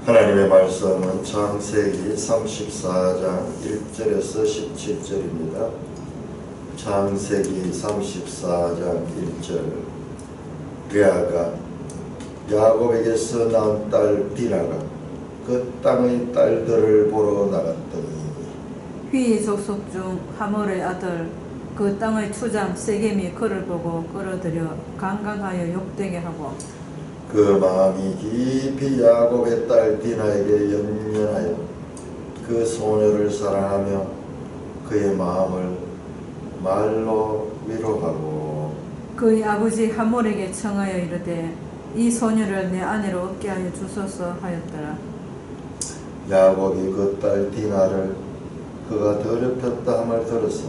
하나님의 말씀은 창세기 34장 1절에서 17절입니다. 창세기 34장 1절. 레아가 야곱에게서 낳은 딸 디나가 그 땅의 딸들을 보러 나갔더니 휘 족속 중 하몰의 아들 그 땅의 추장 세겜이 그를 보고 끌어들여 강간하여 욕되게 하고 그 마음이 깊이 야곱의 딸 디나에게 연연하여 그 소녀를 사랑하며 그의 마음을 말로 위로하고 그의 아버지 하몰에게 청하여 이르되 이 소녀를 내 아내로 얻게 하여 주소서 하였더라. 야곱이 그 딸 디나를 그가 더럽혔다 함을 들어서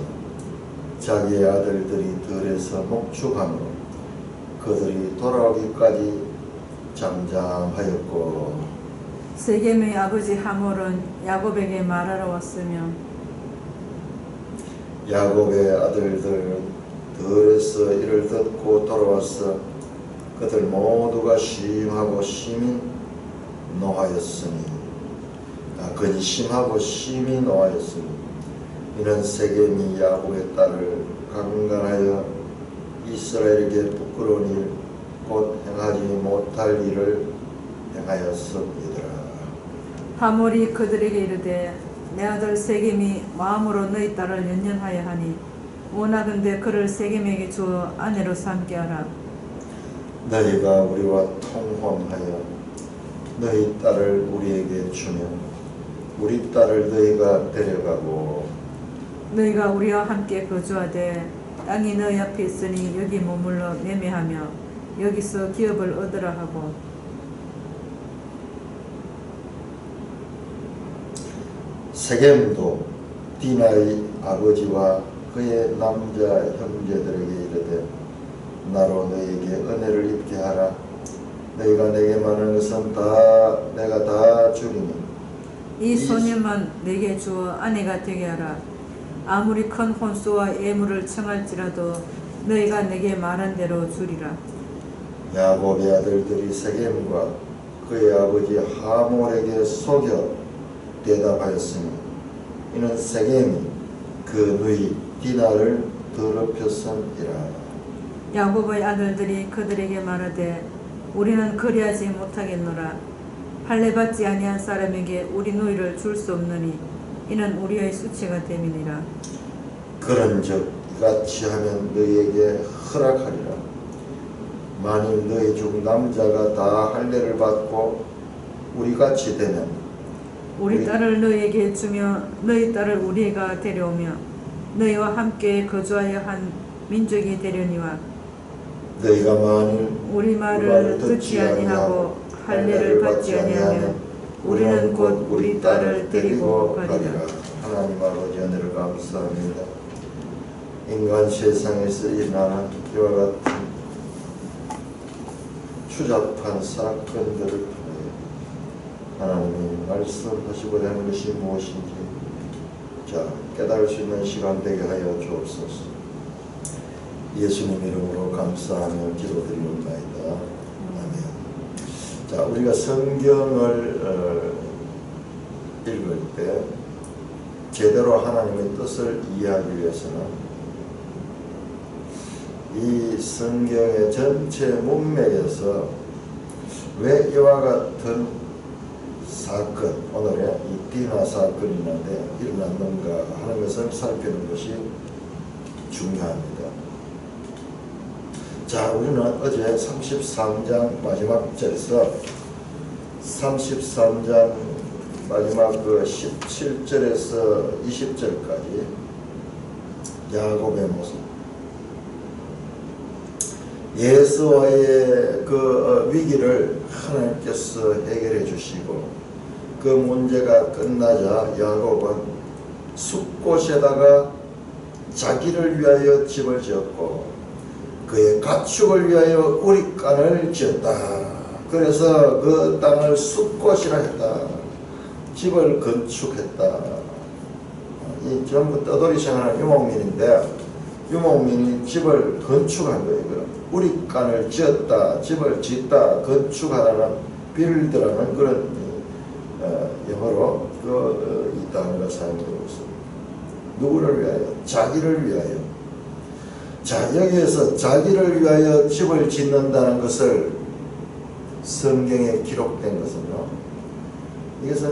자기의 아들들이 들에서 목축함으로 그들이 돌아오기까지 잠잠하였고 세겜의 아버지 하몰은 야곱에게 말하러 왔으며 야곱의 아들들 들에서 이를 듣고 돌아와서 그들 모두가 심하고 심히 노하였으니 근심하고 심히 노하였으니 이는 세겜이 야곱의 딸을 강간하여 이스라엘에게 부끄러운 일 곧 행하지 못할 일을 행하였음이더라. 하몰이 그들에게 이르되 내 아들 세겜이 마음으로 너희 딸을 연연하여 하니 원하건대 그를 세겜에게 주어 아내로 삼게 하라. 너희가 우리와 통혼하여 너희 딸을 우리에게 주면 우리 딸을 너희가 데려가고 너희가 우리와 함께 거주하되 땅이 너희 앞에 있으니 여기 머물러 매매하며 여기서 기업을 얻으라 하고 세겜도 디나의 아버지와 그의 남자 형제들에게 이르되 나로 너희에게 은혜를 입게 하라. 너희가 내게 말하는 것은 다 내가 다 주리니 이 소녀만 내게 주어 아내가 되게 하라. 아무리 큰 혼수와 예물을 청할지라도 너희가 내게 말한 대로 주리라. 야곱의 아들들이 세겜과 그의 아버지 하몰에게 속여 대답하였으니 이는 세겜이 그 누이 디나를 더럽혔음이라. 야곱의 아들들이 그들에게 말하되 우리는 그리하지 못하겠노라. 할례받지 아니한 사람에게 우리 누이를 줄 수 없느니 이는 우리의 수치가 됨이니라. 그런즉 이같이 하면 너희에게 허락하리라. 만일 너희 중 남자가 다 할례를 받고 우리같이 되면 우리 딸을 너희에게 주며 너희 딸을 우리가 데려오며 너희와 함께 거주하여 한 민족이 되려니와 너희가 만일 우리 말을 듣지 아니하고 할례를 받지 아니하면 우리는 곧 우리 딸을 데리고 가리라. 하나님 아버지 은혜를 감사합니다. 인간 세상에서 일어나는 이와 같은 추잡한 사건들을 통해 하나님이 말씀하시고자 하는 것이 무엇인지 깨달을 수 있는 시간 되게 하여 주옵소서. 예수님 이름으로 감사하며 기도드리옵나이다. 아멘. 우리가 성경을 읽을 때 제대로 하나님의 뜻을 이해하기 위해서는 이 성경의 전체 문맥에서 왜 이와 같은 사건, 오늘의 이 디나 사건이 일어났는가 하는 것을 살피는 것이 중요합니다. 우리는 어제 33장 마지막 절에서 33장 마지막 17절에서 20절까지 야곱의 모습, 예수와의 그 위기를 하나님께서 해결해 주시고 그 문제가 끝나자 야곱은 숲곳에다가 자기를 위하여 집을 지었고 그의 가축을 위하여 우릿간을 지었다. 그래서 그 땅을 숲곳이라 했다. 집을 건축했다. 이 전부 떠돌이 생활하는 유목민인데 유목민이 집을 건축한 거예요. 우릿간을 지었다, 집을 짓다, 건축하라는 빌드라는 그런 영어로 이 단어가 사용되고 있습니다. 누구를 위하여? 자기를 위하여. 자, 여기에서 자기를 위하여 집을 짓는다는 것을 성경에 기록된 것은요, 이것은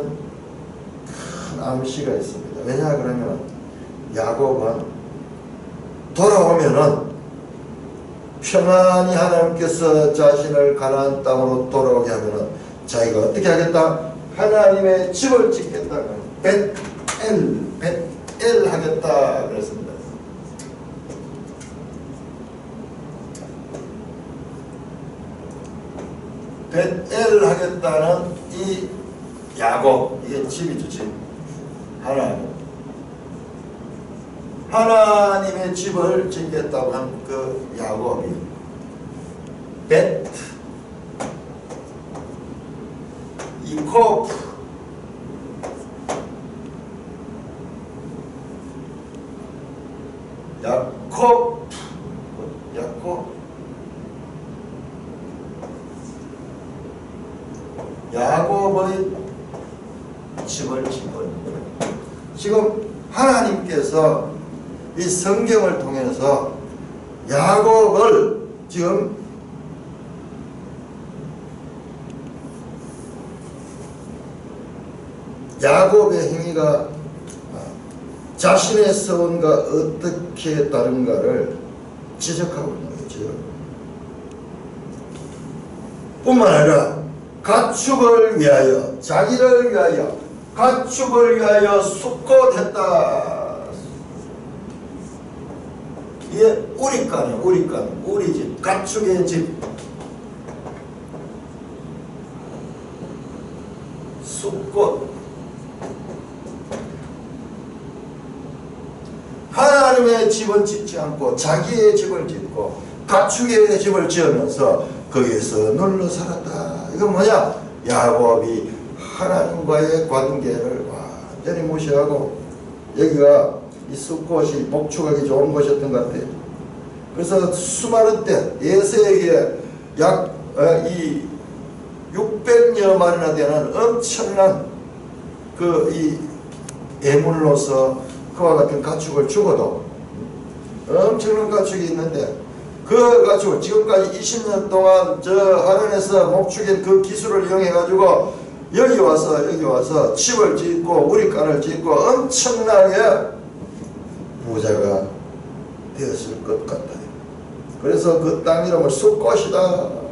큰 암시가 있습니다. 왜냐 그러면 야곱은 돌아오면은 평안히 하나님께서 자신을 가나안 땅으로 돌아오게 하면은 자기가 어떻게 하겠다? 하나님의 집을 짓겠다. 벳엘 하겠다 그랬습니다. 벳엘 하겠다는 이 야곱, 이게 집이죠, 집. 하나님의 집을 짓겠다고 한 그 야곱이 벳 이콥 야곱의 집을 짓고 있는 거예요. 지금 하나님께서 이 성경을 통해서 야곱을 지금 야곱의 행위가 자신의 서원과 어떻게 다른가를 지적하고 있는 거죠. 뿐만 아니라 가축을 위하여, 자기를 위하여, 가축을 위하여 숫곳했다. 이게 우리간이에요. 우리간, 우리 집, 가축의 집. 숫곳. 하나님의 집은 짓지 않고 자기의 집을 짓고 가축의 집을 지으면서 거기에서 눌러 살았다. 이건 뭐냐? 야곱이 하나님과의 관계를 완전히 무시하고, 여기가 이 숫곳이 목축하기 좋은 곳이었던 것 같아요. 그래서 수많은 때 예세에게 약 이 600여 마리나 되는 엄청난 그 이 예물로서 그와 같은 가축을 죽어도 엄청난 가축이 있는데, 그 가축을 지금까지 20년 동안 저 하늘에서 목축인 그 기술을 이용해 가지고 여기 와서 집을 짓고 우리간을 짓고 엄청나게 부자가 되었을 것 같아요. 그래서 그 땅 이름을 숫곳이다.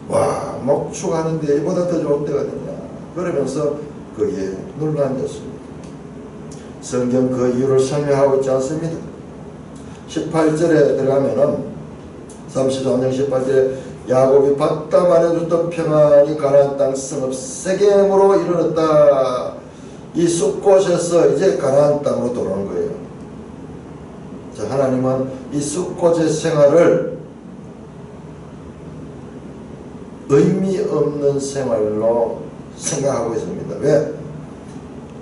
와, 목축하는데 이보다 더 좋은 데가 있냐 그러면서 거기에 눌러 앉았습니다. 성경 그 이유를 설명하고 있지 않습니다. 18절에 들어가면은 33장 18절에 야곱이 바담 안에 두던 평안히 가나안 땅 성읍 세겜으로 이르렀다. 이 숫곳에서 이제 가나안 땅으로 돌아오는 거예요. 자, 하나님은 이 숫곳의 생활을 의미 없는 생활로 생각하고 있습니다. 왜?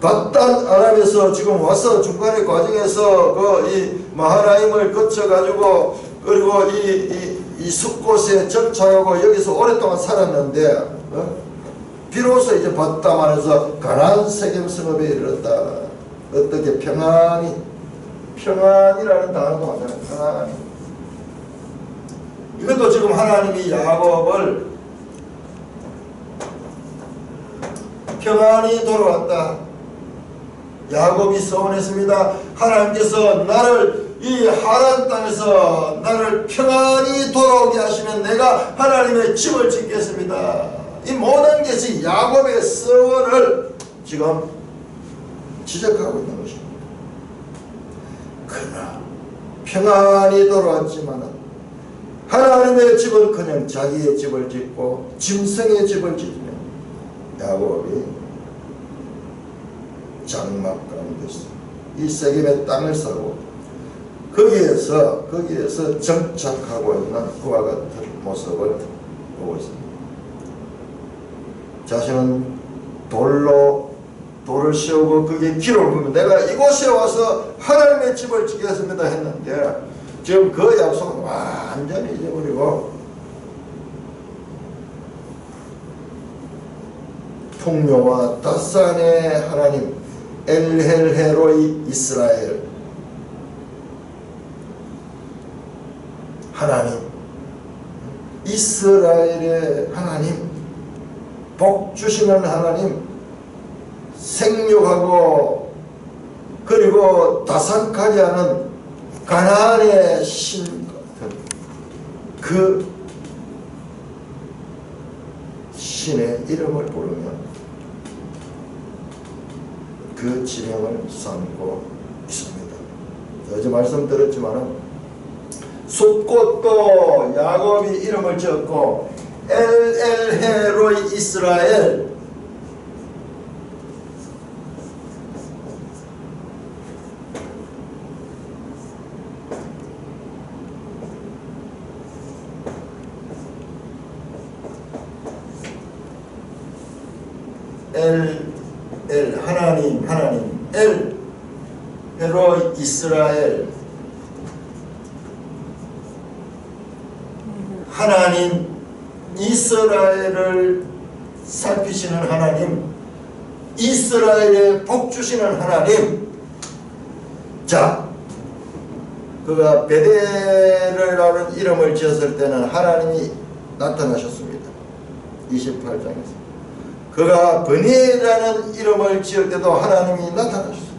바단 아람에서 지금 와서 중간의 과정에서 이 마하나임을 거쳐가지고 그리고 이 숫곳에 정착하고 여기서 오랫동안 살았는데 비로소 이제 바담 안에서 가나안 세겜 성읍에 이르렀다. 어떻게 평안히, 평안이라는 단어도 많잖아요. 평안히. 이것도 지금 하나님이 야곱을 평안히 돌아왔다. 야곱이 서원했습니다. 하나님께서 나를 이 하란 땅에서 나를 평안히 돌아오게 하시면 내가 하나님의 집을 짓겠습니다. 이 모든 것이 야곱의 서원을 지금 지적하고 있는 것입니다. 그러나 평안히 돌아왔지만 하나님의 집은 그냥 자기의 집을 짓고 짐승의 집을 짓으며 야곱이 장막 가운데서 이 세겜의 땅을 사고 거기에서 정착하고 있는 그와 같은 모습을 보고 있습니다. 자신은 돌을 씌우고 그게 기록을 보면 내가 이곳에 와서 하나님의 집을 짓겠습니다 했는데 지금 그 약속은 완전히 잊어버리고 풍요와 다산의 하나님 엘헬헤로이 이스라엘 하나님, 이스라엘의 하나님, 복 주시는 하나님, 생육하고 그리고 다산하게 하는 가나안의 신 같은 그 신의 이름을 부르며 그 지명을 삼고 있습니다. 어제 말씀 드렸지만은 숫꽃도 야곱이 이름을 지었고 엘헬헤로이 이스라엘 하나님 헤로이 이스라엘 하나님 이스라엘을 살피시는 하나님, 이스라엘에 복 주시는 하나님. 자, 그가 베델이라는 이름을 지었을 때는 하나님이 나타나셨습니다. 28장에서 그가 버니라는 이름을 지을 때도 하나님이 나타나셨습니다.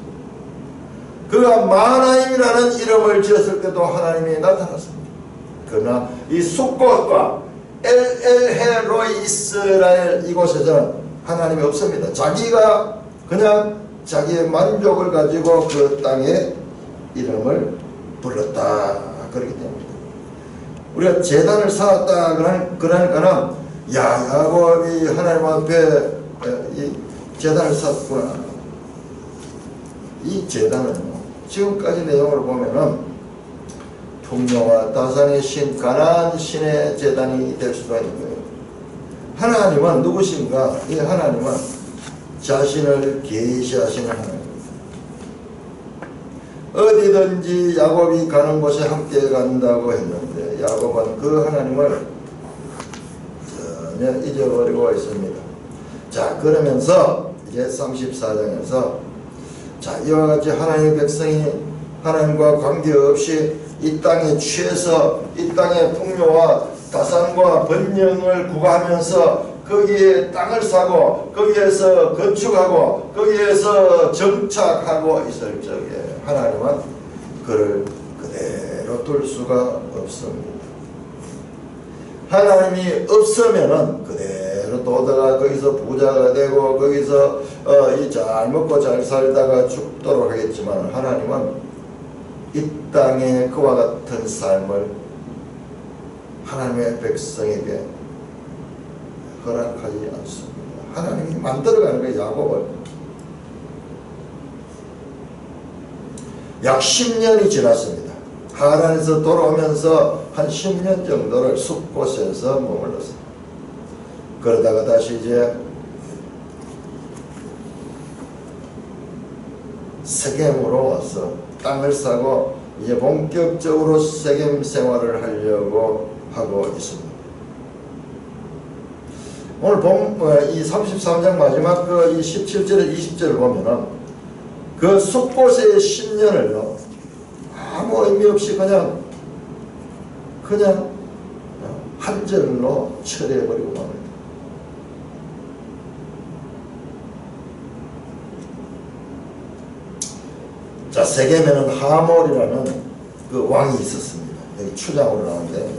그가 마나임이라는 이름을 지었을 때도 하나님이 나타났습니다. 그러나 이 숫꽃과 엘헬헤로이 이스라엘 이곳에서는 하나님이 없습니다. 자기가 그냥 자기의 만족을 가지고 그 땅의 이름을 불렀다. 그렇기 때문입니다. 우리가 제단을 쌓았다 그러니까는 야곱이 하나님 앞에 이 제단을 쌓았구나. 이 제단은 지금까지 내용을 보면은 풍요와 다산의 신, 가나안 신의 제단이 될 수가 있는 거예요. 하나님은 누구신가? 이 하나님은 자신을 계시하시는 하나님입니다. 어디든지 야곱이 가는 곳에 함께 간다고 했는데 야곱은 그 하나님을 전혀 잊어버리고 있습니다. 자, 그러면서 이제 34장에서 자, 이와 같이 하나님의 백성이 하나님과 관계없이 이 땅에 취해서 이 땅의 풍요와 다산과 번영을 구가하면서 거기에 땅을 사고 거기에서 건축하고 거기에서 정착하고 있을 적에 하나님은 그를 그대로 둘 수가 없습니다. 하나님이 없으면은 그대로 도다가 거기서 부자가 되고 거기서 이 잘 먹고 잘 살다가 죽도록 하겠지만 하나님은 이 땅에 그와 같은 삶을 하나님의 백성에게 허락하지 않습니다. 하나님이 만들어가는 거예요. 야곱을 약 10년이 지났습니다. 하란에서 돌아오면서 한 10년 정도를 숲곳에서 머물렀습니다. 그러다가 다시 이제 세겜으로 와서 땅을 사고 이제 본격적으로 세겜 생활을 하려고 하고 있습니다. 오늘 이 33장 마지막 이 17절에 20절을 보면은 그 숲곳의 10년을 아무 의미 없이 그냥 한 절로 처리해버리고 맙니다. 자, 세겜에는 하몰이라는 그 왕이 있었습니다. 여기 추장으로 나오는데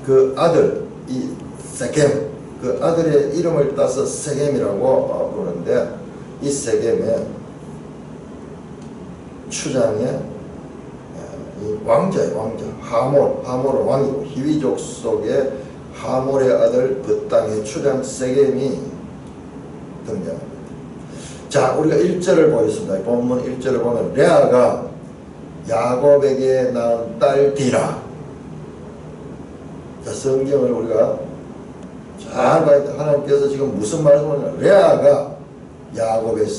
그 아들 이 세겜 그 아들의 이름을 따서 세겜이라고 부르는데 이 세겜의 추장의 이 왕자예요. 왕자 하몰은 왕이고 히위족 속의 하몰의 아들 그 땅의 추장 세겜이 등장합니다. 자, 우리가 1절을 보겠습니다. 본문 1절을 보면 레아가 야곱에게 낳은 딸 디라. 자, 성경을 우리가 잘 봐야 돼. 하나님께서 지금 무슨 말씀을 하냐. 레아가 야곱에게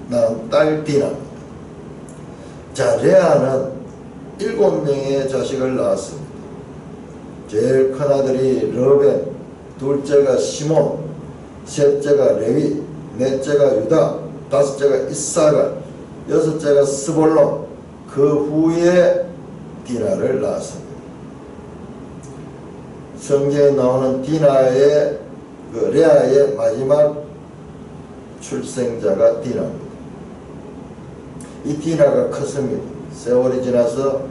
낳은 딸 디라입니다. 자, 레아는 7명의 자식을 낳았습니다. 제일 큰 아들이 르벤, 둘째가 시몬, 셋째가 레위, 넷째가 유다, 다섯째가 이사갈, 여섯째가 스볼론, 그 후에 디나를 낳았습니다. 성경에 나오는 디나의 레아의 마지막 출생자가 디나입니다. 이 디나가 컸습니다. 세월이 지나서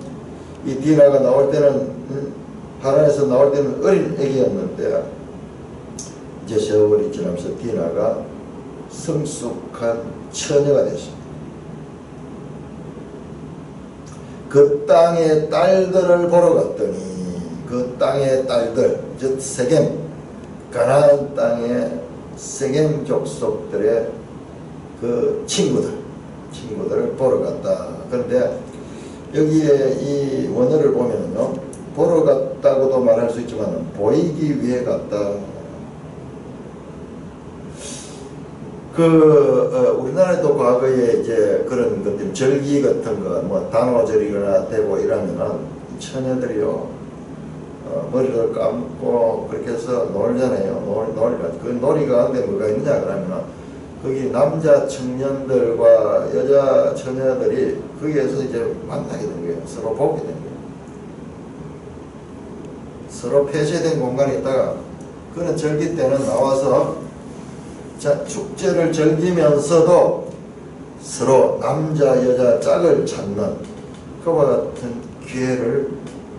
이 디나가 나올 때는 하란에서 나올 때는 어린 애기였는데 이제 세월이 지나면서 디나가 성숙한 처녀가 됐습니다. 그 땅의 딸들을 보러 갔더니 그 땅의 딸들, 즉 세겜, 가나안 땅의 세겜 족속들의 그 친구들을 보러 갔다. 그런데 여기에 이 원어를 보면은요, 보러 갔다고도 말할 수 있지만 보이기 위해 갔다. 우리나라에도 과거에 이제 그런 것들, 절기 같은 거, 뭐 단오절이거나 되고 이러면은 처녀들이요, 머리를 감고 그렇게 해서 놀잖아요. 그 놀이 가운데 뭐가 있느냐 그러면은 거기 남자 청년들과 여자 처녀들이 거기에서 이제 만나게 된 거예요. 서로 보게 된 거예요. 서로 폐쇄된 공간에 있다가 그런 절기 때는 나와서 축제를 즐기면서도 서로 남자 여자 짝을 찾는 그와 같은 기회를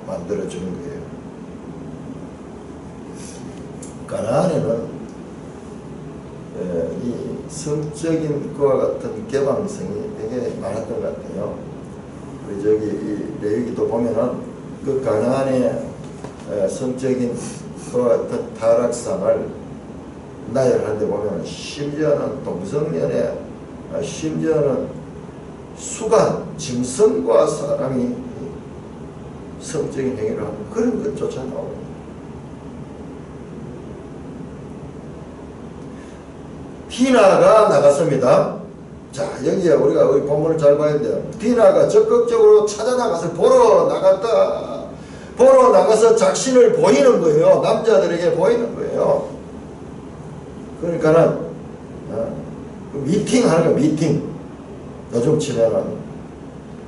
만들어 주는 거예요. 가나안에는 이 성적인 그와 같은 개방성이 되게 많았던 것 같아요. 우리 저기 이 레위기도 보면은 그 가나안의 성적인 그와 같은 타락상을 나열하는데 보면 심지어는 동성연애, 심지어는 수간, 짐승과 사람이 성적인 행위를 하는 그런 것조차 나옵니다. 디나가 나갔습니다. 자, 여기에 우리가 우리 본문을 잘 봐야 돼요. 디나가 적극적으로 찾아 나가서 보러 나갔다. 보러 나가서 자신을 보이는 거예요. 남자들에게 보이는 거예요. 그러니까는 미팅 하는 거, 미팅. 요즘 치면은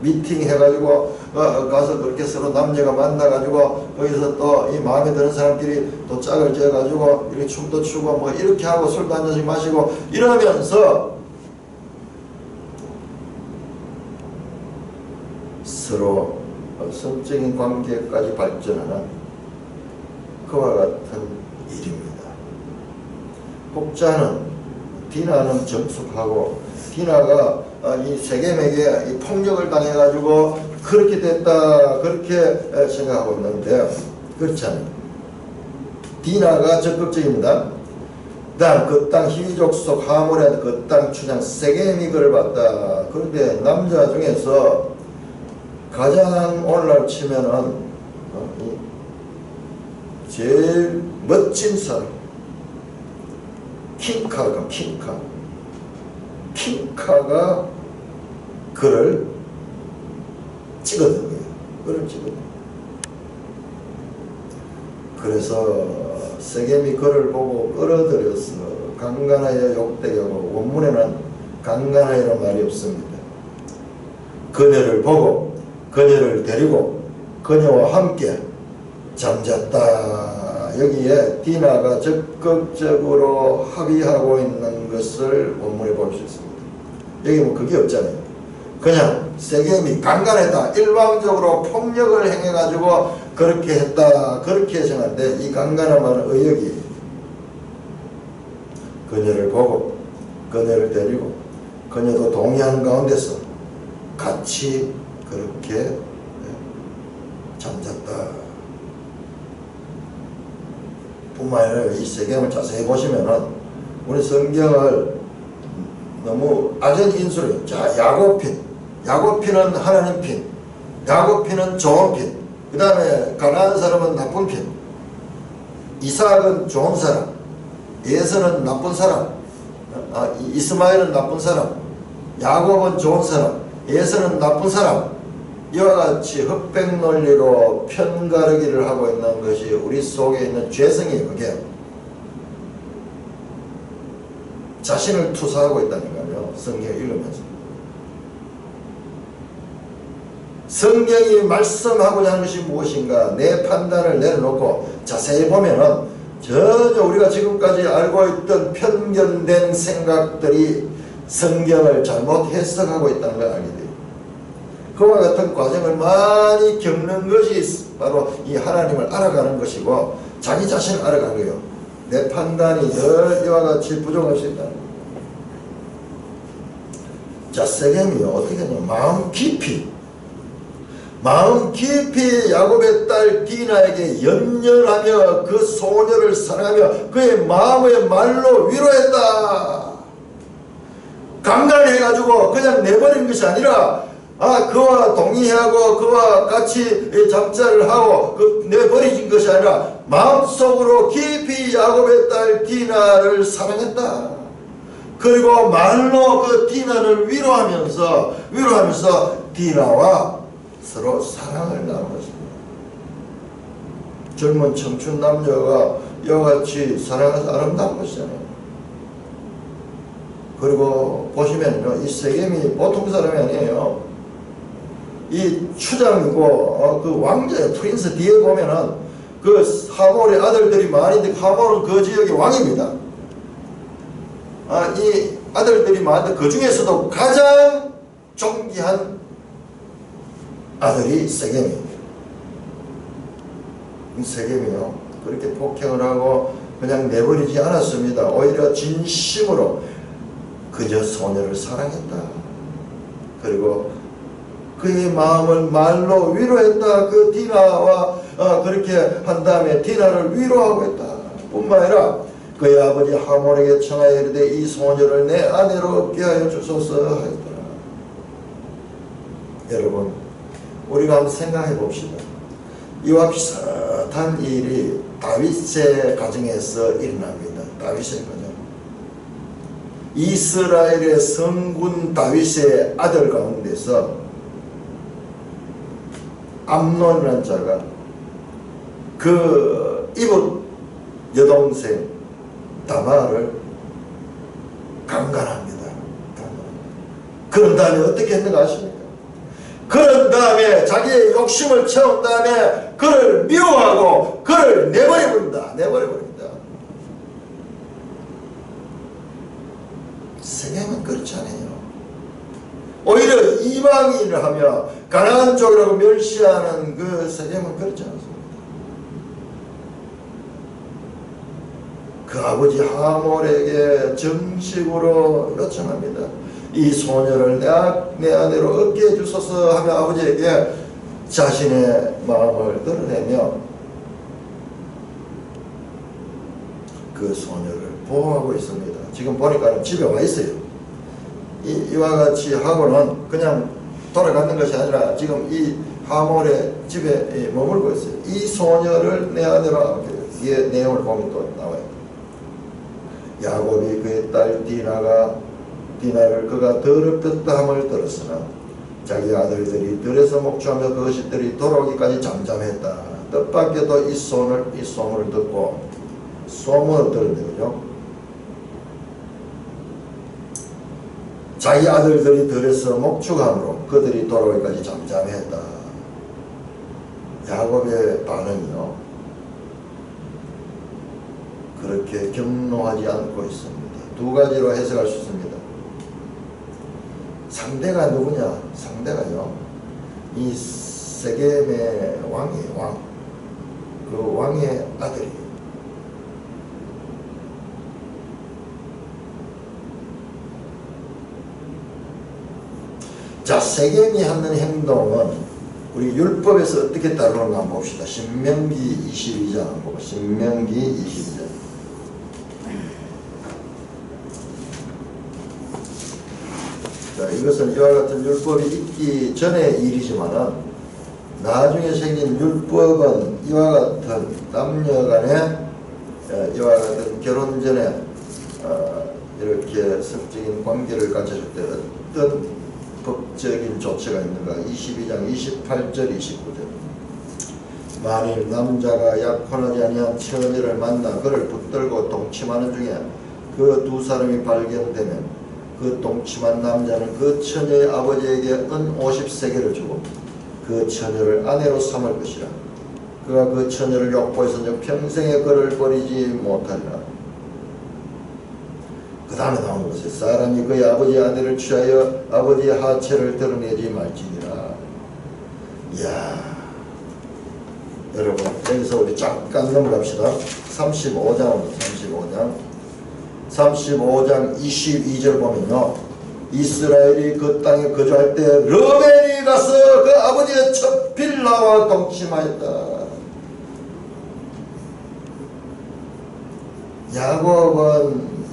미팅 해가지고 가서 그렇게 서로 남녀가 만나가지고 거기서 또 이 마음에 드는 사람끼리 또 짝을 지어가지고 이렇게 춤도 추고 뭐 이렇게 하고 술도 한 잔씩 마시고 이러면서 서로 성적인 관계까지 발전하는 그와 같은 일입니다. 혹자는 디나는 정숙하고 디나가 이 세겜에게 이 폭력을 당해가지고 그렇게 됐다 그렇게 생각하고 있는데 그렇지 않아요. 디나가 적극적입니다. 다음 그 땅 히위족 속 하몰의 그 땅 추장 세겜이 그를 봤다. 그런데 남자 중에서 가장 오늘날 치면은 제일 멋진 사람 킹카가 그를 찍어든 거예요. 그를 찍어든. 그래서 세겜이 그를 보고 끌어들여서 강간하여 욕되게 하고, 원문에는 강간하여라는 말이 없습니다. 그녀를 보고 그녀를 데리고 그녀와 함께 잠잤다. 여기에 디나가 적극적으로 합의하고 있는 것을 원문에 볼 수 있습니다. 여기 뭐 그게 없잖아요. 그냥 세겜이 강간했다, 일방적으로 폭력을 행해가지고 그렇게 했다, 그렇게 정하는데 이 강간한 말은 의역이 그녀를 보고 그녀를 데리고 그녀도 동의하는 가운데서 같이 그렇게 잠잤다. 뿐만 아니라 이 세겜을 자세히 보시면은 우리 성경을 너무 악연 인수를, 자, 야곱핀은 하나님 핀, 야곱핀은 좋은 핀, 그 다음에 가나안 사람은 나쁜 핀, 이삭은 좋은 사람, 에서는 나쁜 사람, 이스마엘은 나쁜 사람, 야곱은 좋은 사람, 에서는 나쁜 사람, 이와 같이 흑백 논리로 편가르기를 하고 있는 것이 우리 속에 있는 죄성이에요. 그게 자신을 투사하고 있다는 거예요. 성경을 읽으면서. 성경이 말씀하고자 하는 것이 무엇인가 내 판단을 내려놓고 자세히 보면은 전혀 우리가 지금까지 알고 있던 편견된 생각들이 성경을 잘못 해석하고 있다는 걸 알게 돼요. 그와 같은 과정을 많이 겪는 것이 바로 이 하나님을 알아가는 것이고 자기 자신을 알아가는 거예요. 내 판단이 늘 이와 같이 부족할 수 있다는 거예요. 자, 세겜이요. 어떻게 하냐면 마음 깊이 야곱의 딸 디나에게 연연하며 그 소녀를 사랑하며 그의 마음의 말로 위로했다. 강간해가지고 그냥 내버린 것이 아니라 그와 동의하고 그와 같이 잠자를 하고 내버리진 것이 아니라 마음속으로 깊이 야곱의 딸 디나를 사랑했다. 그리고 말로 그 디나를 위로하면서 디나와 서로 사랑을 나누었습니다. 젊은 청춘 남녀가 이와 같이 사랑해서 아름다운 것이잖아요. 그리고 보시면요, 이 세겜이 보통 사람이 아니에요. 이 추장이고 그 왕자의 프린스 뒤에 보면은 그 하몰의 아들들이 많은데 하몰은 그 지역의 왕입니다. 이 아들들이 많은데 그 중에서도 가장 존귀한 아들이 세겜이에요. 세겜이요. 그렇게 폭행을 하고 그냥 내버리지 않았습니다. 오히려 진심으로 그저 소녀를 사랑했다. 그리고 그의 마음을 말로 위로했다. 그 디나와 그렇게 한 다음에 디나를 위로하고 했다. 뿐만 아니라 그의 아버지 하몰에게 청하여 이르되 이 소녀를 내 아내로 얻게 하여 주소서 하였더라. 여러분, 우리가 한번 생각해 봅시다. 이와 비슷한 일이 다윗의 가정에서 일어납니다. 다윗의 가정. 이스라엘의 성군 다윗의 아들 가운데서 암논이라는 자가 그 이웃 여동생 다마를 강간합니다. 그런 다음에 어떻게 했는가 아십니까? 그런 다음에 자기의 욕심을 채운 다음에 그를 미워하고 그를 내버려버립니다. 세겜은 그렇지 않아요. 오히려 이방인을 하며 가나안 쪽이라고 멸시하는 그 세겜은 그렇지 않습니다. 그 아버지 하몰에게 정식으로 요청합니다. 이 소녀를 내 아내로 얻게 해주소서 하며 아버지에게 자신의 마음을 드러내며 그 소녀를 보호하고 있습니다. 지금 보니까 집에 와 있어요. 이와 같이 하고는 그냥 돌아가는 것이 아니라 지금 이 하몰의 집에 머물고 있어요. 이 소녀를 내 아내로 뒤에 내용을 보면 또 나와요. 야곱이 그의 딸 디나를 그가 더럽혔다 함을 들었으나 자기 아들들이 들에서 목축하며 그것이 들이 돌아오기까지 잠잠했다. 뜻밖에도 이 소문을 듣고 소문을 들었네요. 자기 아들들이 들에서 목축함으로 그들이 돌아오기까지 잠잠했다. 야곱의 반응이요, 그렇게 격노하지 않고 있습니다. 두 가지로 해석할 수 있습니다. 상대가 누구냐? 상대가요, 이 세겜의 왕이에요. 왕. 그 왕의 아들이에요. 자, 세겜이 하는 행동은 우리 율법에서 어떻게 다루는가 한번 봅시다. 신명기 22장 한번 보고, 신명기 22장. 자, 이것은 이와 같은 율법이 있기 전의 일이지만은 나중에 생긴 율법은 이와 같은 남녀간의 이와 같은 결혼 전에 이렇게 성적인 관계를 가졌을 때 어떤 법적인 조치가 있는가? 22장 28절 29절. 만일 남자가 약혼하지 아니한 처녀를 만나 그를 붙들고 동침하는 중에 그 두 사람이 발견되면 그 동침한 남자는 그 처녀의 아버지에게 은 50세겔을 주고 그 처녀를 아내로 삼을 것이라. 그가 그 처녀를 욕보해서 평생에 그를 버리지 못하리라. 그 다음에 나오는 것은 사람이 그의 아버지의 아내를 취하여 아버지의 하체를 드러내지 말지니라. 이야, 여러분 여기서 우리 잠깐 넘어갑시다. 35장 22절 보면요, 이스라엘이 그 땅에 거주할 때 르벤이 가서 그 아버지의 첫 빌라와 동침하였다.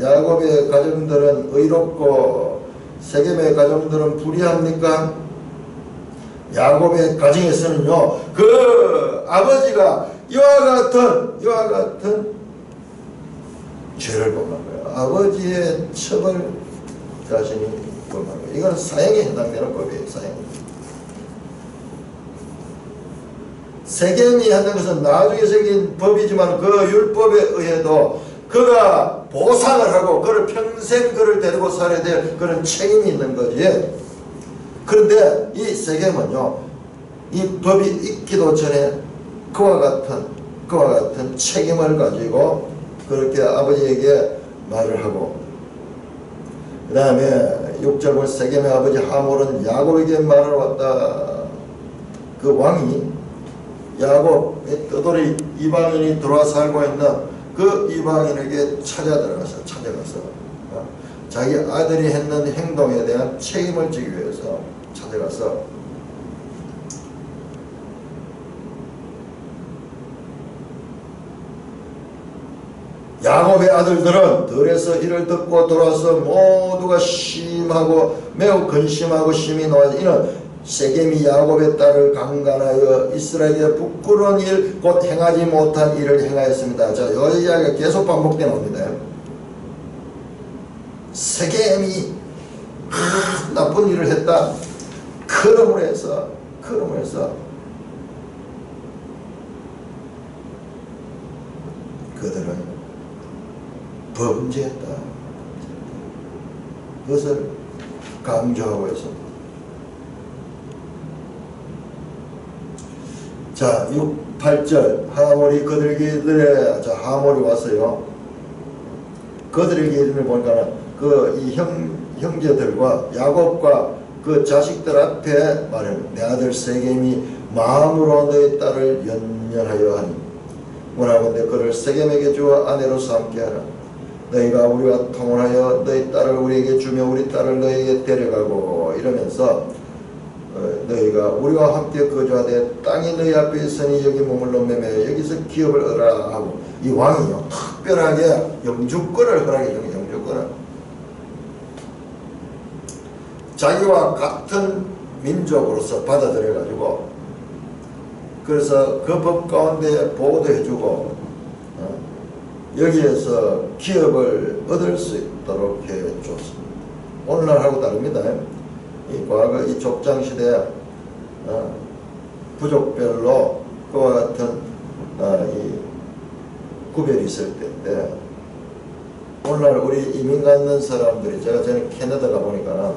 야곱의 가정들은 의롭고 세겜의 가정들은 불의합니까? 야곱의 가정에서는요, 그 아버지가 이와 같은 죄를 범한 거예요. 아버지의 첩을 자신이 범한 거예요. 이건 사형에 해당되는 법이에요. 사형. 세겜이 하는 것은 나중에 생긴 법이지만 그 율법에 의해도 그가 보상을 하고 그를 평생 그를 데리고 살아야 될 그런 책임이 있는 거지. 그런데 이 세겜은요, 이 법이 있기도 전에 그와 같은 책임을 가지고 그렇게 아버지에게 말을 하고, 그 다음에 6절 볼 세겜의 아버지 하몰은 야곱에게 말을 왔다. 그 왕이 야곱 떠돌이 이방인이 들어와 살고 있는 그 이방인에게 찾아가서 자기 아들이 했는 행동에 대한 책임을 지기 위해서 찾아가서 야곱의 아들들은 들에서 이를 듣고 돌아서 모두가 매우 근심하고 심히 노하여 이는 세겜이 야곱의 딸을 강간하여 이스라엘의 부끄러운 일 곧 행하지 못한 일을 행하였습니다. 자, 이 이야기가 계속 반복되어 옵니다. 세겜이 나쁜 일을 했다. 그러므로 해서 그들은 범죄했다. 그것을 강조하고 있습니다. 자, 8절 하몰이 그들에게 하몰이 왔어요. 그들에게 이름을 보니까 이 형제들과 야곱과 그 자식들 앞에 말해요. 내 아들 세겜이 마음으로 너의 딸을 연연하여 하니 원하건대 그를 세겜에게 주어 아내로 삼게 하라. 너희가 우리와 통혼하여 너희 딸을 우리에게 주며 우리 딸을 너희에게 데려가고 이러면서 너희가 우리와 함께 거주하되 땅이 너희 앞에 있으니 여기 머물러 매매 여기서 기업을 얻으라 하고, 이 왕이요 특별하게 영주권을 허락해 주는 영주권을 자기와 같은 민족으로서 받아들여 가지고, 그래서 그 법 가운데 보호도 해주고 여기에서 기업을 얻을 수 있도록 해줬습니다. 오늘날하고 다릅니다. 이 과거 이 족장시대 부족별로 그와 같은 이 구별이 있을 때인데, 오늘날 우리 이민 가는 사람들이, 제가 전에 캐나다 가보니까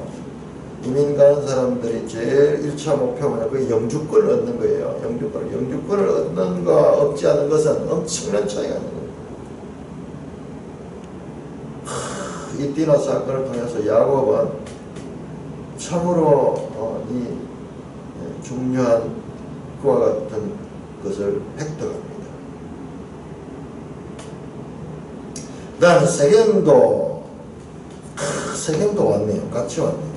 이민 가는 사람들이 제일 1차 목표는 그 영주권을 얻는 거예요. 영주권을 얻는 거 얻지 않은 것은 엄청난 차이가 있는 거예요. 이 디나 사건을 통해서 야곱은 참으로 이 중요한 그와 같은 것을 획득합니다. 그 다음에 세겜도 왔네요. 같이 왔네요.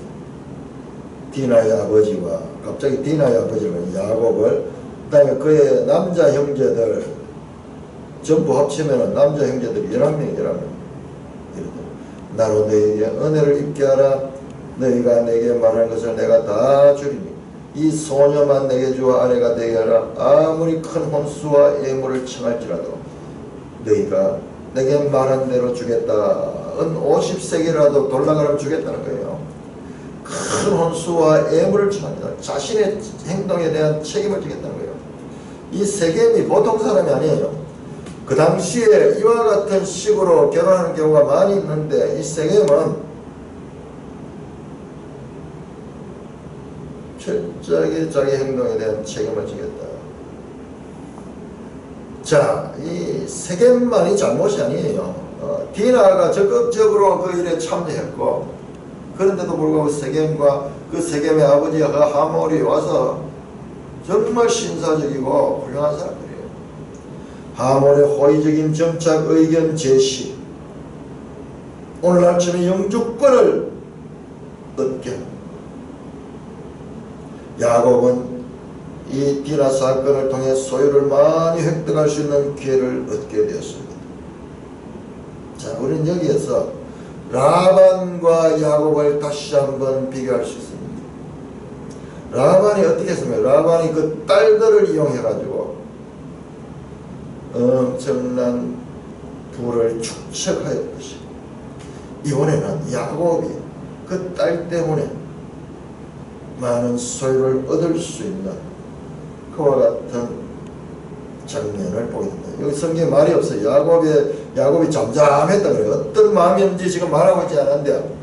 디나의 아버지와, 갑자기 디나의 아버지가 야곱을, 그 다음에 그의 남자 형제들 전부 합치면 남자 형제들이 11명. 나로 너희에게 은혜를 입게 하라. 너희가 내게 말한 것을 내가 다 주리니 이 소녀만 내게 주어 아내가 되게 하라. 아무리 큰 혼수와 애물을 청할지라도 너희가 내게 말한 대로 주겠다. 은 50세기라도 돌아가면 주겠다는 거예요. 큰 혼수와 애물을 청한다. 자신의 행동에 대한 책임을 지겠다는 거예요. 이 세겜이 보통 사람이 아니에요. 그 당시에 이와 같은 식으로 결혼하는 경우가 많이 있는데 이 세겜은 철저하게 자기 행동에 대한 책임을 지겠다. 자, 이 세겜만이 잘못이 아니에요. 디나가 적극적으로 그 일에 참여했고, 그런데도 불구하고 세겜과 그 세겜의 아버지가 하몰이 와서 정말 신사적이고 훌륭한 사람들이에요. 하몰의 호의적인 정착 의견 제시, 오늘날처럼 영주권을 얻게 합니다. 야곱은 이 디나 사건을 통해 소유를 많이 획득할 수 있는 기회를 얻게 되었습니다. 자, 우리는 여기에서 라반과 야곱을 다시 한번 비교할 수 있습니다. 라반이 어떻게 했습니까? 라반이 그 딸들을 이용해가지고 엄청난 부를 축적하였듯이 이번에는 야곱이 그 딸 때문에 많은 소유를 얻을 수 있는 그와 같은 장면을 보게 됩니다. 여기 성경에 말이 없어요. 야곱이 잠잠했다 그래요. 어떤 마음이었는지 지금 말하고 있지 않은데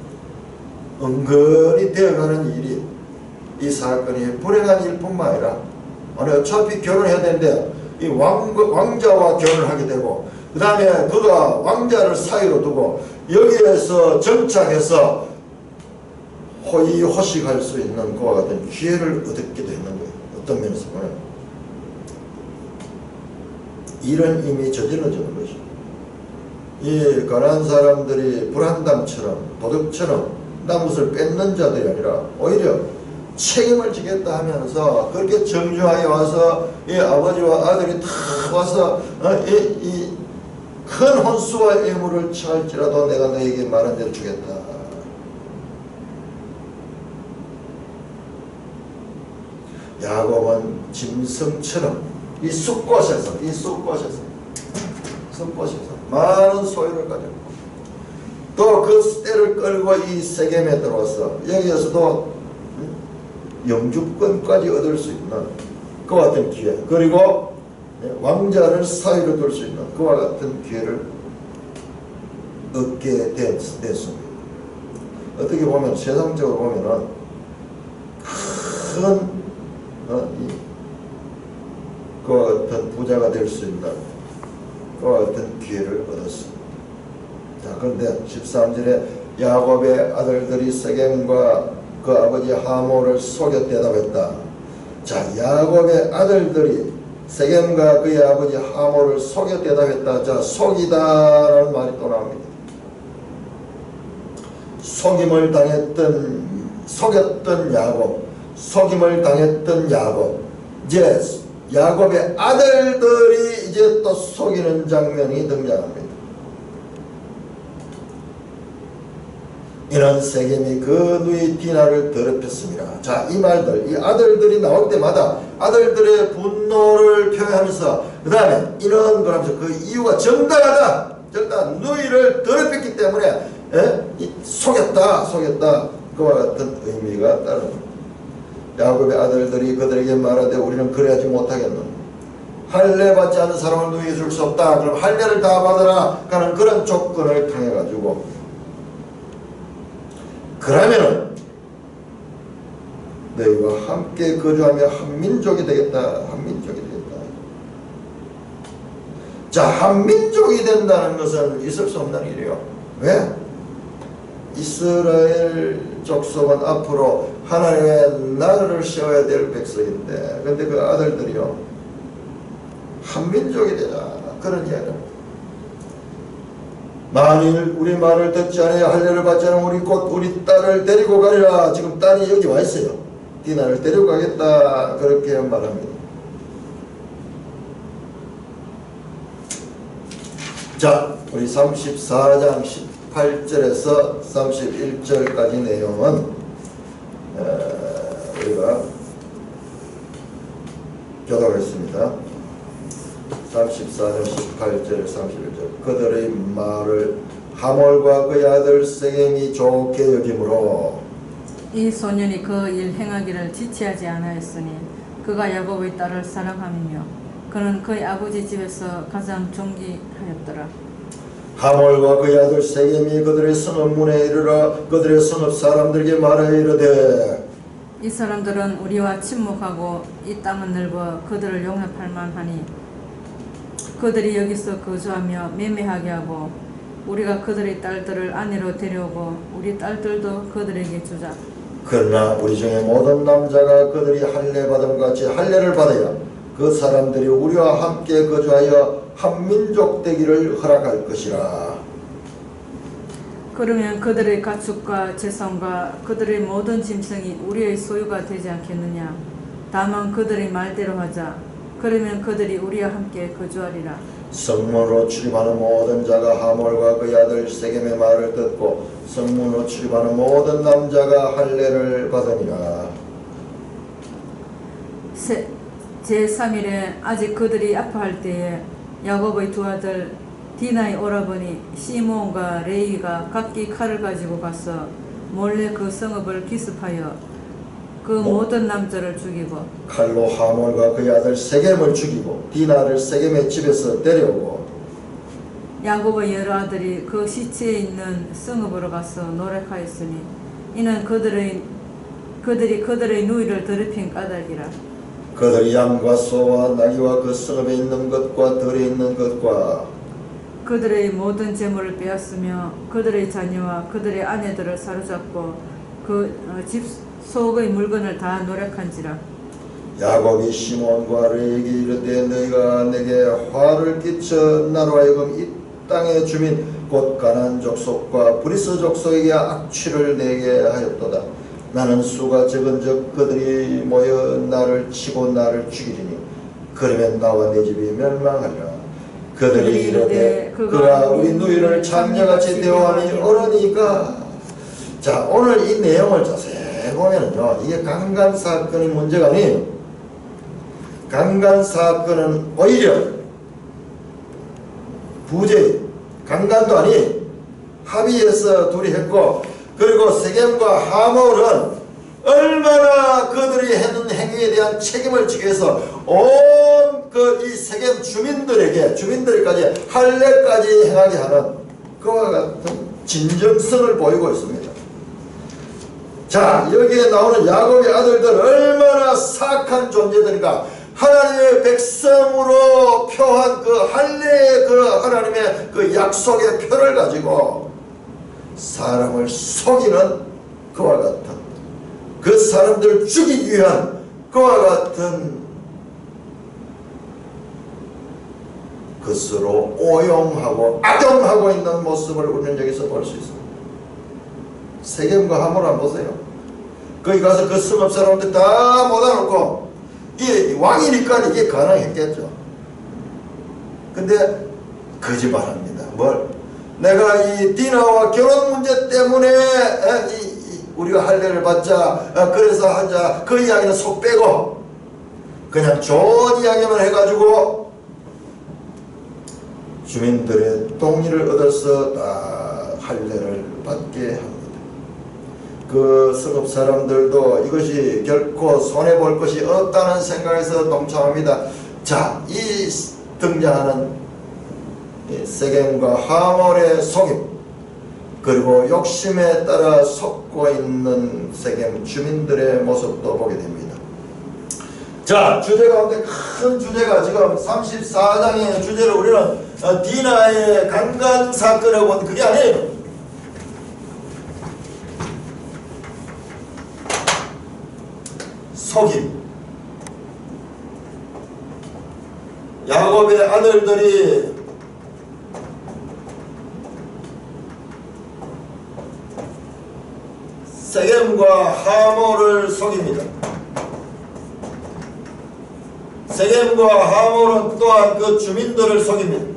은근히 되어가는 일이, 이 사건이 불행한 일뿐만 아니라 어차피 결혼해야 되는데 이 왕자와 결혼을 하게 되고, 그 다음에 그가 왕자를 사이로 두고 여기에서 정착해서 호의호식할 수 있는 그와 같은 기회를 얻게 되는 거예요. 어떤 면에서 보면 이런 이미 저질러지는 것이죠. 이 가난한 사람들이 불한담처럼 도둑처럼 남것을 뺏는 자들이 아니라 오히려 책임을 지겠다 하면서 그렇게 정중하게 와서 이 아버지와 아들이 다 와서 이 큰 혼수와 애물을 처할지라도 내가 너에게 말한 대로 주겠다. 야곱은 짐승처럼 이 숲곳에서 많은 소유를 가졌고, 또 그 때를 끌고 이 세겜에 들어와서 여기에서도 영주권까지 얻을 수 있는 그와 같은 기회, 그리고 왕자를 사이로 둘 수 있는 그와 같은 기회를 얻게 됐습니다. 어떻게 보면 세상적으로 보면은 큰 그와 같은 부자가 될 수 있는 그와 같은 기회를 얻었습니다. 자, 그런데 13절에 야곱의 아들들이 세겜과 그 아버지 하몰을 속여 대답했다. 자, 야곱의 아들들이 세겜과 그의 아버지 하몰을 속여 대답했다. 자, 속이다라는 말이 또 나옵니다. 속였던 야곱, 속임을 당했던 야곱, 이제 야곱의 아들들이 이제 또 속이는 장면이 등장합니다. 이런 세겜이 그 누이 디나를 더럽혔습니다. 자, 이 말들, 이 아들들이 나올 때마다 아들들의 분노를 표현하면서 그 다음에 이런 거라면서 그 이유가 정당하다. 누이를 더럽혔기 때문에 속였다 그와 같은 의미가 따릅니다. 야곱의 아들들이 그들에게 말하되 우리는 그래야지 못하겠노. 할례 받지 않은 사람을 누이에 줄 수 없다. 그럼 할례를 다 받아라 하는 그런 조건을 당해가지고, 그러면은 너희와 함께 거주하며 한민족이 되겠다. 자, 한민족이 된다는 것은 있을 수 없는 일이에요. 왜? 이스라엘 족속은 앞으로 하나님의 나라를 세워야 될 백성인데, 근데 그 아들들이요 한민족이 되자 그런 이야기를. 만일 우리 말을 듣지 않아야 할례를 받지 않으면 우리 곧 우리 딸을 데리고 가리라. 지금 딸이 여기 와 있어요. 디나를 데리고 가겠다 그렇게 말합니다. 자, 우리 34장 18절에서 31절까지 내용은 우리가 교독하겠습니다. 34절 18절 31절. 그들의 말을 하몰과 그의 아들 세겜이 좋게 여김으로 이 소년이 그 일 행하기를 지체하지 아니하였으니 그가 야곱의 딸을 사랑함이며 그는 그의 아버지 집에서 가장 존귀하였더라. 하몰과 그의 아들 세겜이 그들의 성읍 문에 이르러 그들의 성읍 사람들에게 말하여 이르되 이 사람들은 우리와 친목하고 이 땅은 넓어 그들을 용납할 만하니 그들이 여기서 거주하며 매매하게 하고 우리가 그들의 딸들을 아내로 데려오고 우리 딸들도 그들에게 주자. 그러나 우리 중에 모든 남자가 그들이 할례 받음 같이 할례를 받아야 그 사람들이 우리와 함께 거주하여 한 민족 되기를 허락할 것이라. 그러면 그들의 가축과 재산과 그들의 모든 짐승이 우리의 소유가 되지 않겠느냐. 다만 그들의 말대로 하자. 그러면 그들이 우리와 함께 거주하리라. 성문으로 출입하는 모든 자가 하몰과 그의 아들 세겜의 말을 듣고 성문으로 출입하는 모든 남자가 할례를 받으니라. 제3일에 아직 그들이 아파할 때에 야곱의 두 아들 디나의 오라버니 시몬과 레위가 각기 칼을 가지고 가서 몰래 그 성읍을 기습하여 그 모든 남자를 죽이고 칼로 하몰과 그의 아들 세겜을 죽이고 디나를 세겜의 집에서 데려오고 야곱의 여러 아들이 그 시체에 있는 성읍으로 가서 노력하였으니 이는 그들이 그들의 누이를 더럽힌 까닭이라. 그들이 양과 소와 나귀와 그 성읍에 있는 것과 들에 있는 것과 그들의 모든 재물을 빼앗으며 그들의 자녀와 그들의 아내들을 사로잡고 그 집 속의 물건을 다 노력한지라. 야곱이 시몬과 레위에게 이르되 너희가 내게 화를 끼쳐 나로 하여금 이 땅의 주민 곧 가나안 족속과 브리스 족속에게 악취를 내게 하였도다. 나는 수가 적은즉 그들이 모여 나를 치고 나를 죽이리니 그러면 나와 내 집이 멸망하리라. 그들이 이르되 그가 우리 누이를 장녀같이 대우하니 어러니까. 자, 오늘 이 내용을 자세히 보면은요, 이게 강간 사건의 문제가 아니에요. 강간 사건은 오히려 부재, 강간도 아니 합의해서 둘이 했고, 그리고 세겜과 하몰은 얼마나 그들이 했는 행위에 대한 책임을 지기 위해서 온 이 세겜 주민들에게까지 할례까지 행하게 하는 그와 같은 진정성을 보이고 있습니다. 자, 여기에 나오는 야곱의 아들들 얼마나 사악한 존재들인가. 하나님의 백성으로 표한 그 할례의 그 하나님의 그 약속의 표를 가지고 사람을 속이는 그와 같은, 그 사람들을 죽이기 위한 그와 같은 것으로 오용하고 악용하고 있는 모습을 우리는 여기서 볼 수 있습니다. 세겜과 하몰 한번 보세요. 거기 가서 그 성읍 사람들 다 모아놓고, 이 왕이니까 이게 가능했겠죠. 근데 거짓말합니다. 뭘? 내가 이 디나와 결혼 문제 때문에 우리가 할례를 받자, 그래서 하자, 그 이야기는 속 빼고 그냥 좋은 이야기만 해가지고 주민들의 동의를 얻어서 다 할례를 받게 합니다. 그 성읍 사람들도 이것이 결코 손해볼 것이 없다는 생각에서 동참합니다. 자, 이 등장하는 세겜과 하몰의 속임, 그리고 욕심에 따라 속고 있는 세겜 주민들의 모습도 보게 됩니다. 자, 주제 가운데 큰 주제가 지금 34장의 주제를 우리는 디나의 강간 사건을 본 그게 아니에요. 속임. 야곱의 아들들이 세겜과 하몰을 속입니다. 세겜과 하몰은 또한 그 주민들을 속입니다.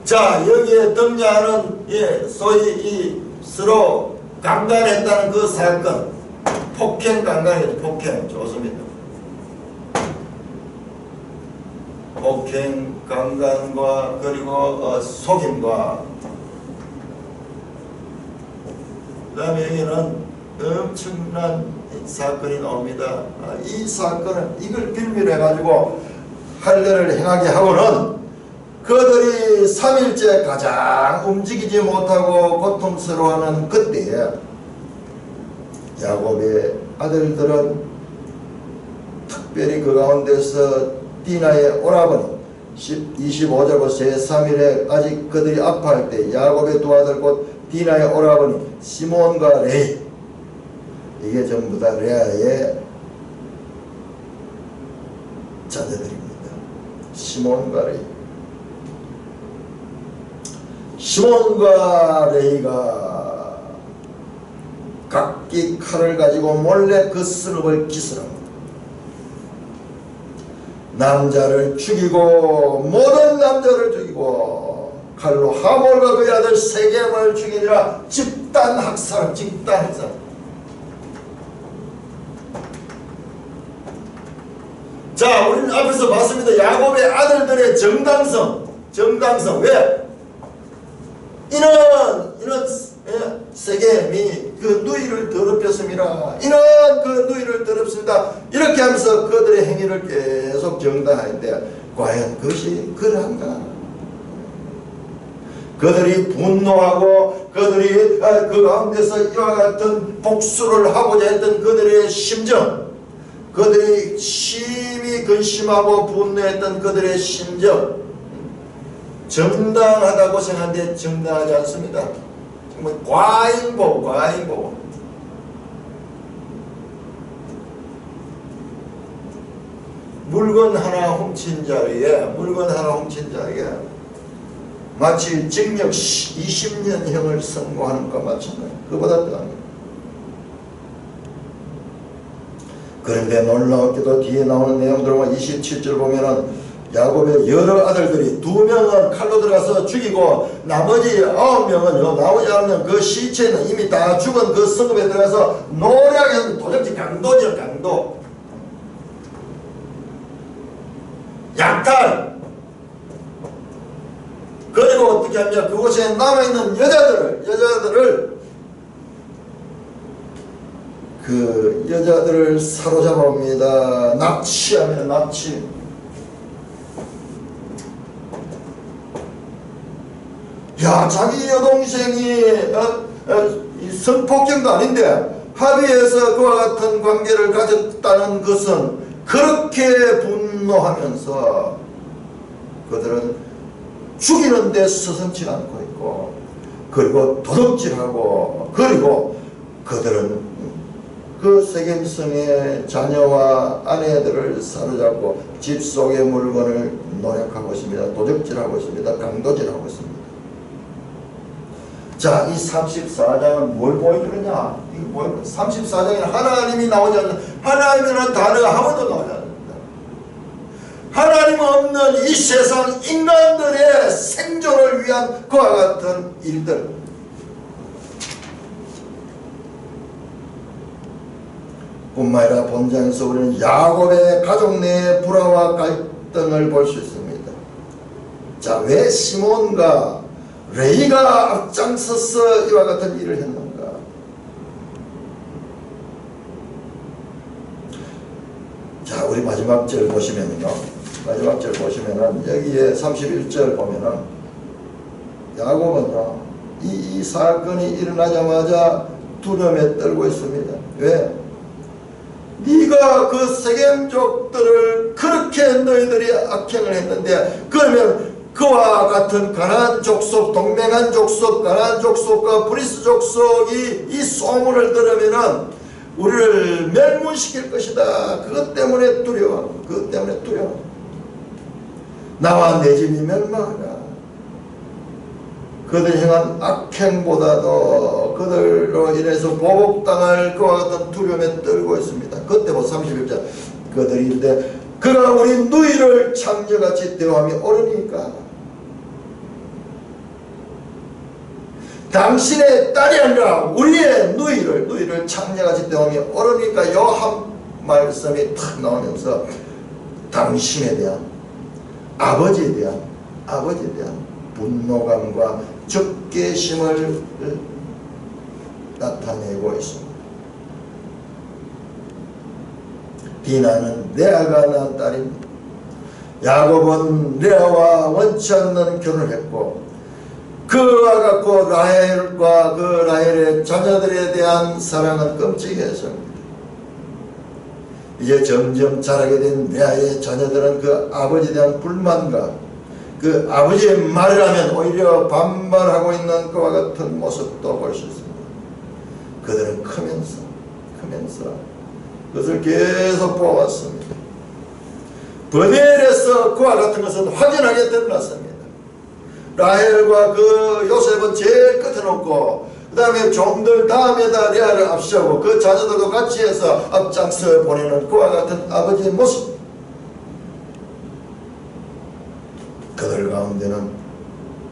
자, 여기에 등장하는 소위 이 서로 강간했다는 그 사건, 폭행 강간이죠. 폭행. 좋습니다. 폭행 강간과 그리고 속임과, 그 다음에 여기는 엄청난 사건이 나옵니다. 이 사건은 이걸 빌미로 해가지고 할례를 행하게 하고는 그들이 3일째 가장 움직이지 못하고 고통스러워하는 그때에 야곱의 아들들은 특별히 그 가운데서 디나의 오라버니 25절부터 제3일에 아직 그들이 아파할 때 야곱의 두 아들 곧 디나의 오라버니 시몬과 레이, 이게 전부 다 레아의 자녀들입니다. 시몬과 레이. 시몬과 레이가 각기 칼을 가지고 몰래 그 스룹을 기술합니다. 남자를 죽이고 모든 남자를 죽이고 칼로 하몰과 그의 아들 세겜을 죽이니라. 집단 학살. 자, 우리는 앞에서 봤습니다. 야곱의 아들들의 정당성. 왜? 이는 세겜이 그 누이를 더럽혔습니다. 이는 그 누이를 더럽습니다. 이렇게 하면서 그들의 행위를 계속 정당하는데 과연 그것이 그러한가? 그들이 분노하고 그들이 그 가운데서 이와 같은 복수를 하고자 했던 그들의 심정, 그들이 심히 근심하고 분노했던 그들의 심정, 정당하다고 생각하는데 정당하지 않습니다. 정말 과잉보고. 물건 하나 훔친 자리에 마치 징역 20년형을 선고하는 것과 마찬가지입니다. 그보다 더합니다. 그런데 놀라웠게도 뒤에 나오는 내용들을 보면 27절 보면은 야곱의 여러 아들들이 2명은 칼로 들어가서 죽이고 나머지 9명은요, 나머지 9명 그 시체는 이미 다 죽은 그 성읍에 들어가서 노략한 도적질 강도죠. 강도. 약탈. 그리고 어떻게 하냐, 그곳에 남아있는 여자들을 사로잡아 옵니다. 납치합니다. 납치. 야, 자기 여동생이 성폭행도 아닌데 합의해서 그와 같은 관계를 가졌다는 것은 그렇게 분노하면서 그들은 죽이는 데 서슴지 않고 있고, 그리고 도둑질하고, 그리고 그들은 그 세겜성의 자녀와 아내들을 사로잡고 집 속의 물건을 노력하고 있습니다. 도둑질하고 있습니다. 강도질하고 있습니다. 자, 이 34장은 뭘 보여주느냐? 34장에는 하나님이 나오지 않는, 하나님이라는 단어가 한 번도 나오지 않습니다. 하나님 없는 이 세상 인간들의 생존을 위한 그와 같은 일들, 뿐만 아니라 본장에서 우리는 야곱의 가족 내의 불화와 갈등을 볼 수 있습니다. 자, 왜 시몬과 레이가 앞장서서 이와 같은 일을 했는가? 자, 우리 마지막 절 보시면요, 여기에 31절 보면은 야곱은요, 이 사건이 일어나자마자 두려움에 떨고 있습니다. 왜? 네가 그 세겜족들을 그렇게 너희들이 악행을 했는데, 그러면 그와 같은 가나안 족속, 동맹한 족속, 가나안 족속과 브리스 족속이 이 소문을 들으면은 우리를 멸문시킬 것이다. 그것 때문에 두려워. 나와 내 집이 멸망하라. 그들 행한 악행보다도 그들로 인해서 보복당할 그와 같은 두려움에 떨고 있습니다. 그때 뭐 31절 그들이 이르되 그가 우리 누이를 창녀같이 대우함이 옳으니까, 당신의 딸이 아니라 우리의 누이를 창녀같이 대우함이 옳으니까, 요 한 말씀이 탁 나오면서 당신에 대한, 아버지에 대한 분노감과 적개심을 나타내고 있습니다. 디나는 레아가 낳은 딸입니다. 야곱은 레아와 원치 않는 결혼을 했고 그와 같고 라헬과 그 라헬의 자녀들에 대한 사랑은 끔찍했습니다. 이제 점점 자라게 된 레아의 자녀들은 그 아버지에 대한 불만과 그 아버지의 말을 하면 오히려 반발하고 있는 그와 같은 모습도 볼 수 있습니다. 그들은 크면서 그것을 계속 보았습니다. 버델에서 그와 같은 것은 확연하게 드러났습니다. 라헬과 그 요셉은 제일 끝에 놓고 그 다음에 종들 다음에다 레아를 앞세우고 그 자녀들도 같이 해서 앞장서 보내는 그와 같은 아버지의 모습. 그들 가운데는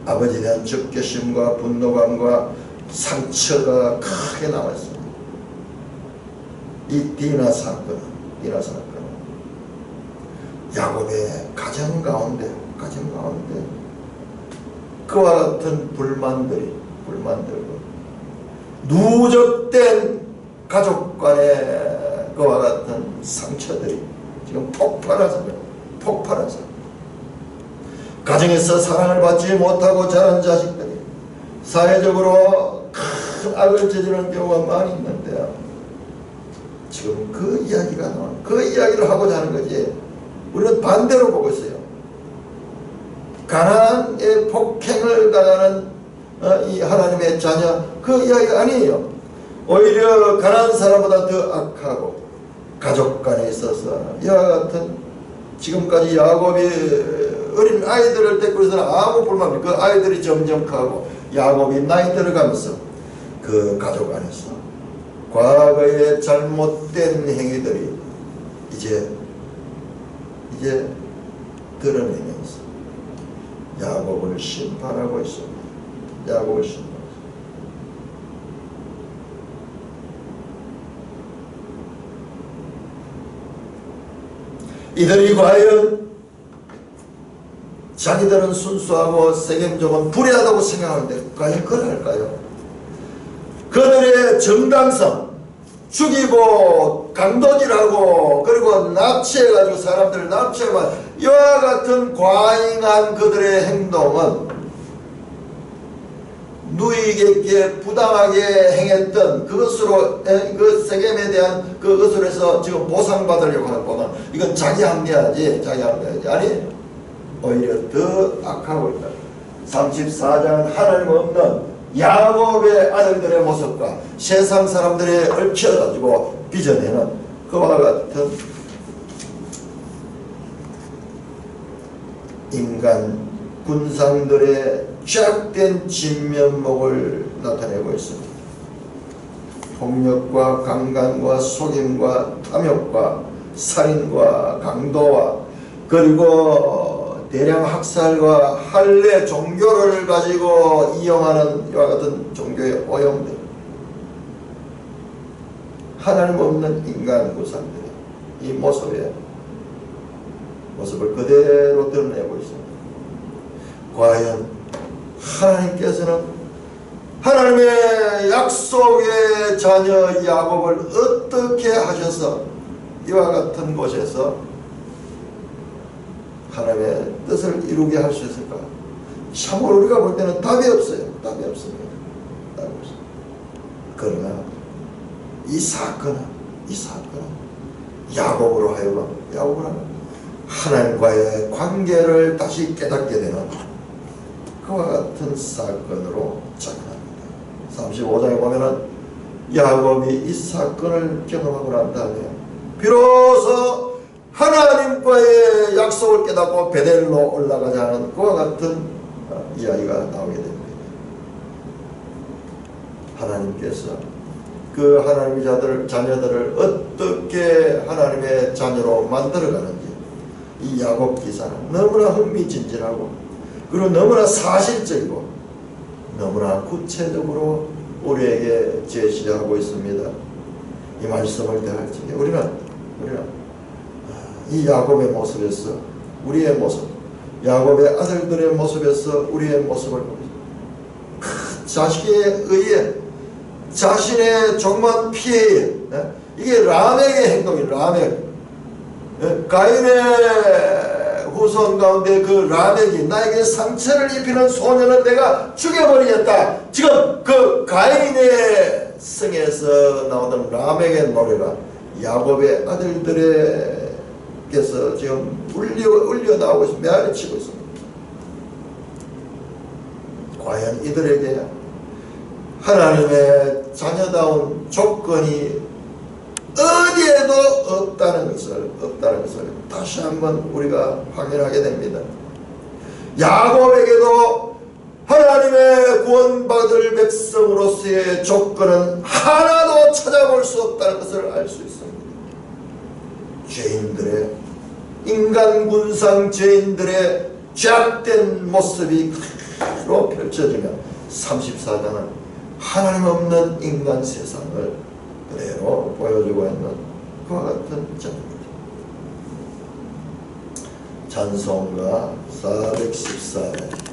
아버지에 대한 적개심과 분노감과 상처가 크게 남아있습니다. 이 디나 사건은 야곱의 가정 가운데 그와 같은 불만들고 누적된 가족 간의 그와 같은 상처들이 지금 폭발하잖아요. 가정에서 사랑을 받지 못하고 자란 자식들이 사회적으로 큰 악을 저지르는 경우가 많이 있는데요. 지금 그 이야기를 하고자 하는 거지. 우리는 반대로 보고 있어요. 가나안의 폭행을 당하는 이 하나님의 자녀 그 이야기가 아니에요. 오히려 가나안 사람보다 더 악하고 가족 간에 있어서 이와 같은 지금까지 야곱이 어린 아이들을 데리고 있어서 아무 불만 없이 그 아이들이 점점 크고 야곱이 나이 들어가면서 그 가족 안에서 과거의 잘못된 행위들이 이제 드러내면서 야곱을 심판하고 있습니다. 이들이 과연 자기들은 순수하고 세겜족은 불의하다고 생각하는데 과연 그럴까요? 그들의 정당성, 죽이고 강도질하고 그리고 납치해가지고 사람들을 납치하고 이와 같은 과잉한 그들의 행동은 누이에게 부당하게 행했던 그것으로 그 세겜에 대한 그것으로 해서 지금 보상받으려고 하는 거는 이건 자기 합리화지 아니 오히려 더 악하고 있다. 34장은 하나님 없는 야곱의 아들들의 모습과 세상 사람들의 얽혀가지고 빚어내는 그와 같은 인간 군상들의 죄악된 진면목을 나타내고 있습니다. 폭력과 강간과 속임과 탐욕과 살인과 강도와 그리고 대량 학살과 할례 종교를 가지고 이용하는 이와 같은 종교의 오용들, 하나님 없는 인간 구상들이 이 모습을 그대로 드러내고 있습니다. 과연 하나님께서는 하나님의 약속의 자녀 야곱을 어떻게 하셔서 이와 같은 곳에서 하나님의 뜻을 이루게 할 수 있을까? 참으로 우리가 볼 때는 답이 없어요. 답이 없습니다. 그러나 이 사건은 야곱으로 하여금 하나님과의 관계를 다시 깨닫게 되는 그와 같은 사건으로 작용합니다. 35장에 보면은 야곱이 이 사건을 경험하고 난 다음에 비로소 하나님과의 약속을 깨닫고 베델로 올라가자 하는 그와 같은 이야기가 나오게 됩니다. 하나님께서 그 하나님의 자녀들을 어떻게 하나님의 자녀로 만들어가는지 이 야곱 기사는 너무나 흥미진진하고 그리고 너무나 사실적이고 너무나 구체적으로 우리에게 제시하고 있습니다. 이 말씀을 대할 적에 우리는 이 야곱의 모습에서 우리의 모습, 야곱의 아들들의 모습에서 우리의 모습을 보겠습니다. 자식에 의해 자신의 조그만 피해에 이게 라멕의 행동이에요. 가인의 후손 가운데 그 라멕이 나에게 상처를 입히는 소년은 내가 죽여버리겠다. 지금 그 가인의 성에서 나오는 라멕의 노래가 야곱의 아들들에게서 지금 울려 나오고 있습니다. 메아리치고 있습니다. 과연 이들에게 하나님의 자녀다운 조건이 어디에도 없다는 것을 다시 한번 우리가 확인하게 됩니다. 야곱에게도 하나님의 구원받을 백성으로서의 조건은 하나도 찾아볼 수 없다는 것을 알 수 있습니다. 죄인들의 인간 군상 죄인들의 죄악된 모습이 그대로 펼쳐지며 34장은 하나님 없는 인간 세상을 그대로 보여주고 있는 그와 같은 장입니다. 찬송가 414회